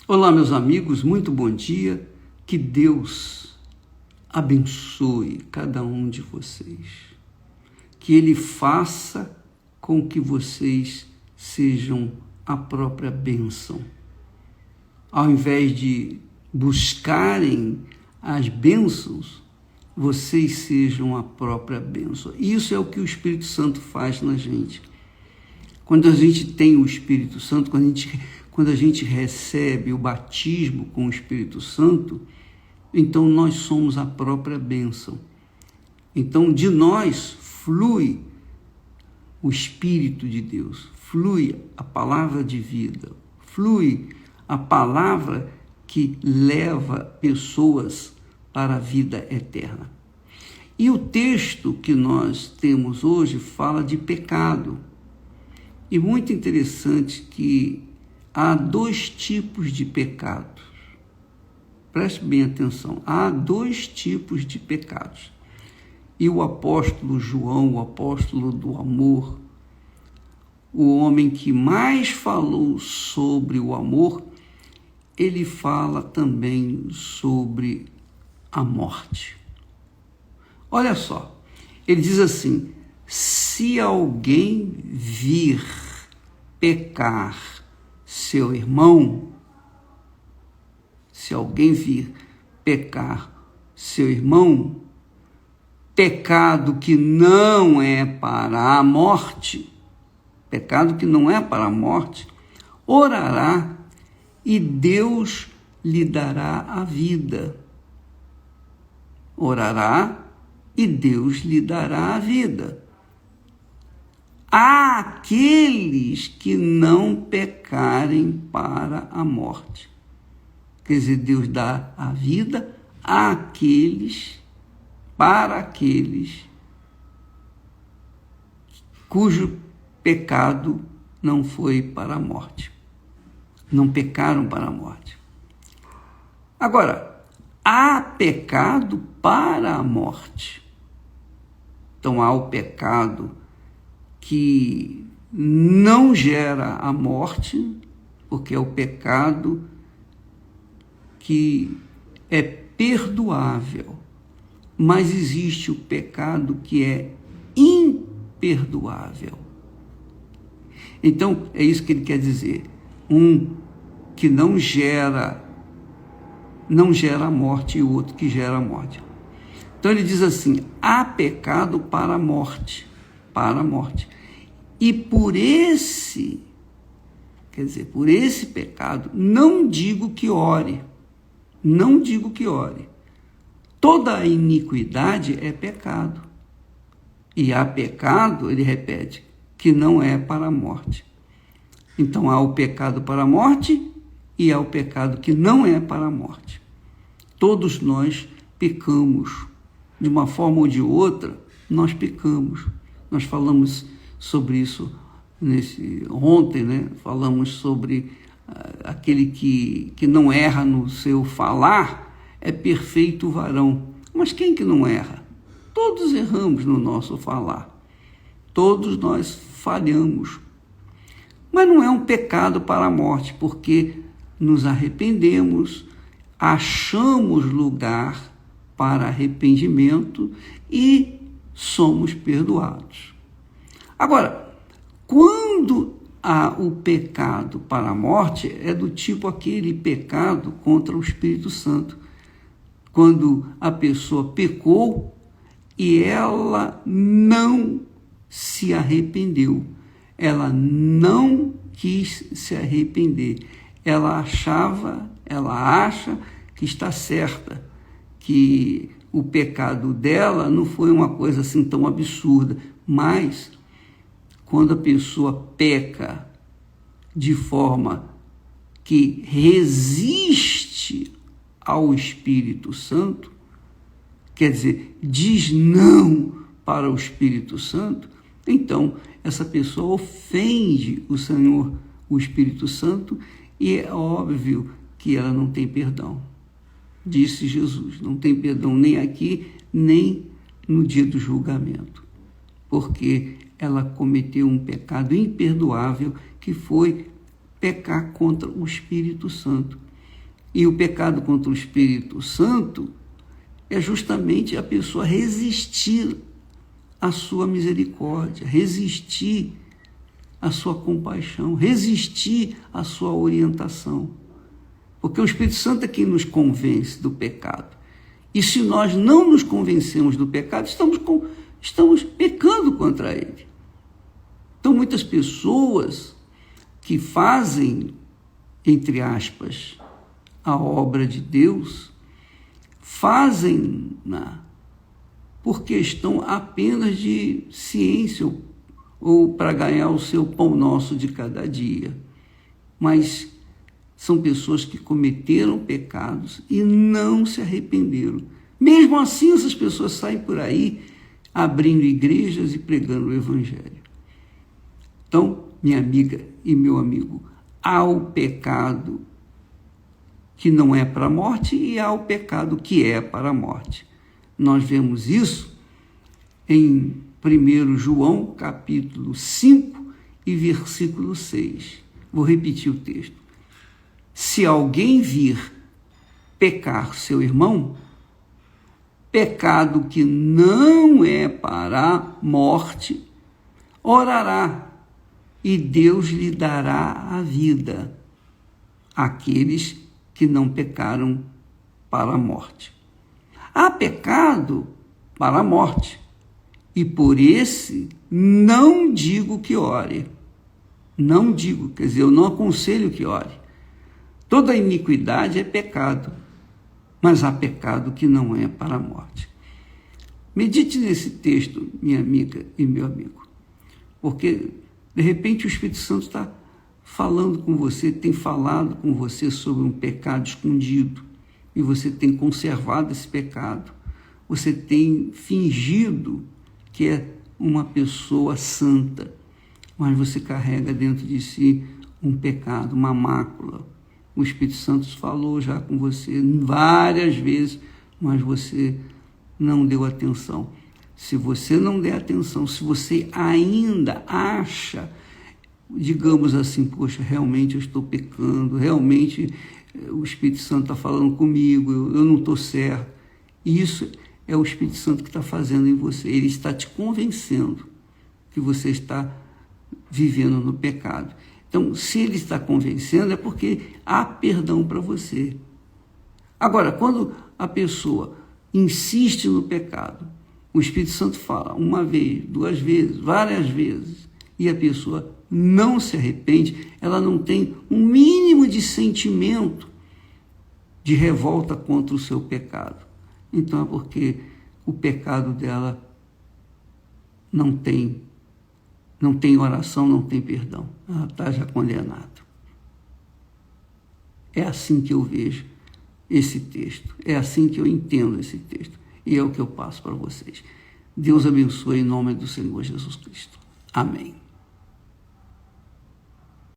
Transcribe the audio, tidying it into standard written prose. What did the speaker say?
Olá, meus amigos, muito bom dia. Que Deus abençoe cada um de vocês. Que Ele faça com que vocês sejam a própria bênção. Ao invés de buscarem as bênçãos, vocês sejam a própria bênção. Isso é o que o Espírito Santo faz na gente. Quando a gente tem o Espírito Santo, quando a gente recebe o batismo com o Espírito Santo, então nós somos a própria bênção. Então de nós flui o Espírito de Deus, flui a palavra de vida, flui a palavra que leva pessoas para a vida eterna. E o texto que nós temos hoje fala de pecado. E muito interessante que há dois tipos de pecados. Preste bem atenção. Há dois tipos de pecados. E o apóstolo João, o apóstolo do amor, o homem que mais falou sobre o amor, ele fala também sobre a morte. Olha só, ele diz assim: se alguém vir pecar seu irmão, se alguém vir pecar seu irmão, pecado que não é para a morte, orará e Deus lhe dará a vida. Orará e Deus lhe dará a vida. Há aqueles que não pecarem para a morte. Quer dizer, Deus dá a vida para aqueles cujo pecado não foi para a morte. Não pecaram para a morte. Agora, há pecado para a morte. Então, há o pecado que não gera a morte, porque é o pecado que é perdoável. Mas existe o pecado que é imperdoável. Então, é isso que ele quer dizer. Um que não gera a morte e o outro que gera a morte. Então ele diz assim: há pecado para a morte. E por esse pecado, não digo que ore. Toda a iniquidade é pecado. E há pecado, ele repete, que não é para a morte. Então há o pecado para a morte e há o pecado que não é para a morte. Todos nós pecamos. De uma forma ou de outra, nós pecamos. Nós falamos sobre isso ontem, né? Falamos sobre aquele que não erra no seu falar, é perfeito varão. Mas quem que não erra? Todos erramos no nosso falar. Todos nós falhamos. Mas não é um pecado para a morte, porque nos arrependemos, achamos lugar para arrependimento e somos perdoados. Agora, quando há o pecado para a morte, é do tipo aquele pecado contra o Espírito Santo. Quando a pessoa pecou e ela não se arrependeu, ela não quis se arrepender, ela acha que está certa, que o pecado dela não foi uma coisa assim tão absurda, mas quando a pessoa peca de forma que resiste ao Espírito Santo, quer dizer, diz não para o Espírito Santo, então essa pessoa ofende o Senhor, o Espírito Santo, e é óbvio que ela não tem perdão. Disse Jesus, não tem perdão nem aqui, nem no dia do julgamento, porque ela cometeu um pecado imperdoável, que foi pecar contra o Espírito Santo. E o pecado contra o Espírito Santo é justamente a pessoa resistir à sua misericórdia, resistir à sua compaixão, resistir à sua orientação. Porque o Espírito Santo é quem nos convence do pecado. E se nós não nos convencemos do pecado, estamos pecando contra ele. Então, muitas pessoas que fazem, entre aspas, a obra de Deus, fazem-na por questão apenas de ciência ou para ganhar o seu pão nosso de cada dia. Mas são pessoas que cometeram pecados e não se arrependeram. Mesmo assim, essas pessoas saem por aí abrindo igrejas e pregando o Evangelho. Então, minha amiga e meu amigo, há o pecado que não é para a morte e há o pecado que é para a morte. Nós vemos isso em 1 João, capítulo 5 e versículo 6. Vou repetir o texto. Se alguém vir pecar seu irmão, pecado que não é para a morte, orará e Deus lhe dará a vida, aqueles que não pecaram para a morte. Há pecado para a morte, e por esse não digo que ore. Não digo, quer dizer, eu não aconselho que ore. Toda iniquidade é pecado, mas há pecado que não é para a morte. Medite nesse texto, minha amiga e meu amigo, porque de repente o Espírito Santo está falando com você, tem falado com você sobre um pecado escondido, e você tem conservado esse pecado, você tem fingido que é uma pessoa santa, mas você carrega dentro de si um pecado, uma mácula. O Espírito Santo falou já com você várias vezes, mas você não deu atenção. Se você não der atenção, se você ainda acha, digamos assim, poxa, realmente eu estou pecando, realmente o Espírito Santo está falando comigo, eu não estou certo. Isso é o Espírito Santo que está fazendo em você. Ele está te convencendo que você está vivendo no pecado. Então, se ele está convencendo, é porque há perdão para você. Agora, quando a pessoa insiste no pecado, o Espírito Santo fala uma vez, duas vezes, várias vezes, e a pessoa não se arrepende, ela não tem um mínimo de sentimento de revolta contra o seu pecado. Então é porque o pecado dela não tem oração, não tem perdão. Ela está já condenada. É assim que eu vejo esse texto. É assim que eu entendo esse texto. E é o que eu passo para vocês. Deus abençoe em nome do Senhor Jesus Cristo. Amém.